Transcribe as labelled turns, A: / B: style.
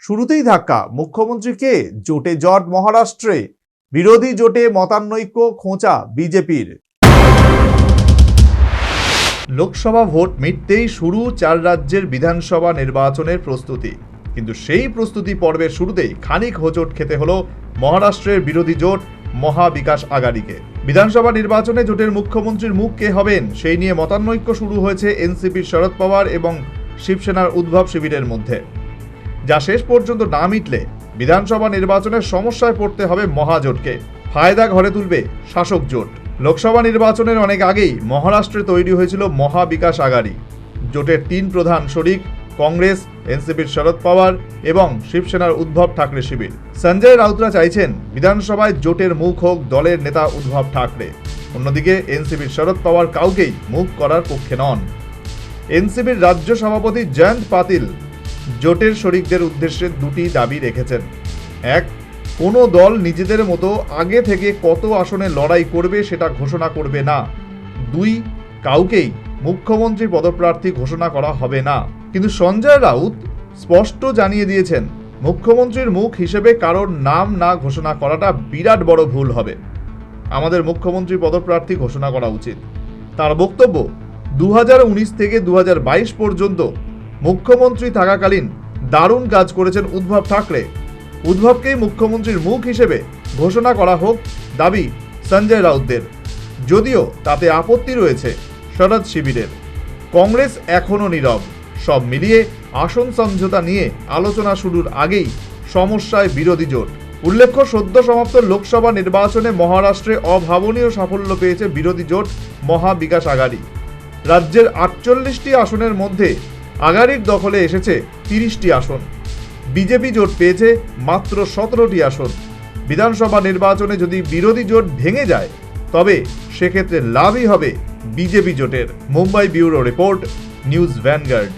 A: শুরুতেই ধাক্কা, মুখ্যমন্ত্রী কে? জোটে জট মহারাষ্ট্রে, বিরোধী জোটে মতানৈক্য খোঁচা বিজেপির। লোকসভা ভোট মিটতেই শুরু 4 রাজ্যের বিধানসভা নির্বাচনের প্রস্তুতি। কিন্তু সেই প্রস্তুতি পর্বের শুরুতেই খানিক হোঁচট খেতে হলো মহারাষ্ট্রের বিরোধী জোট মহাবিকাশ আঘাড়িকে। বিধানসভা নির্বাচনে জোটের মুখ্যমন্ত্রীর মুখ কে হবেন সেই নিয়ে মতানৈক্য শুরু হয়েছে এনসিপির শরদ পাওয়ার এবং শিবসেনার উদ্ধব শিবিরের মধ্যে, যা শেষ পর্যন্ত না মিটলে বিধানসভা নির্বাচনের সমস্যায় পড়তে হবে মহাজোটকে। ফায়দা ঘরে তুলবে শাসক জোট। লোকসভা নির্বাচনের অনেক আগেই মহারাষ্ট্রে তৈরি হয়েছিল মহাবিকাশ আঘাড়ি। জোটের 3 প্রধান শরিক কংগ্রেস, এনসিপির শরদ পাওয়ার এবং শিবসেনার উদ্ধব ঠাকরে শিবির। সঞ্জয় রাউতরা চাইছেন বিধানসভায় জোটের মুখ হোক দলের নেতা উদ্ধব ঠাকরে। অন্যদিকে এনসিপির শরদ পাওয়ার কাউকেই মুখ করার পক্ষে নন। এনসিপির রাজ্য সভাপতি জয়ন্ত পাতিল জোটের শরিকদের উদ্দেশ্যে 2টি দাবি রেখেছেন। 1, কোনো দল নিজেদের মতো আগে থেকে কত আসনে লড়াই করবে সেটা ঘোষণা করবে না। 2, কাউকেই মুখ্যমন্ত্রী পদপ্রার্থী ঘোষণা করা হবে না। কিন্তু সঞ্জয় রাউত স্পষ্ট জানিয়ে দিয়েছেন, মুখ্যমন্ত্রীর মুখ হিসেবে কারোর নাম না ঘোষণা করাটা বিরাট বড় ভুল হবে। আমাদের মুখ্যমন্ত্রী পদপ্রার্থী ঘোষণা করা উচিত। তার বক্তব্য, 2019 থেকে 2022 পর্যন্ত মুখ্যমন্ত্রী থাকাকালীন দারুণ কাজ করেছেন উদ্ধব ঠাকরে। উদ্ধবকেই মুখ্যমন্ত্রীর মুখ হিসেবে ঘোষণা করা হোক দাবি সঞ্জয় রাউতদের। যদিও তাতে আপত্তি রয়েছে শরদ শিবিরের। কংগ্রেস এখনও নীরব। সব মিলিয়ে আসন সমঝোতা নিয়ে আলোচনা শুরুর আগেই সমস্যায় বিরোধী জোট। উল্লেখ্য, সদ্য সমাপ্ত লোকসভা নির্বাচনে মহারাষ্ট্রে অভাবনীয় সাফল্য পেয়েছে বিরোধী জোট মহাবিকাশ আঘাড়ি। রাজ্যের 48টি আসনের মধ্যে আঘাড়ির দখলে এসেছে 30টি আসন। বিজেপি জোট পেয়েছে মাত্র 17টি আসন। বিধানসভা নির্বাচনে যদি বিরোধী জোট ভেঙে যায় তবে সেক্ষেত্রে লাভই হবে বিজেপি জোটের। Mumbai bureau report, news vanguard.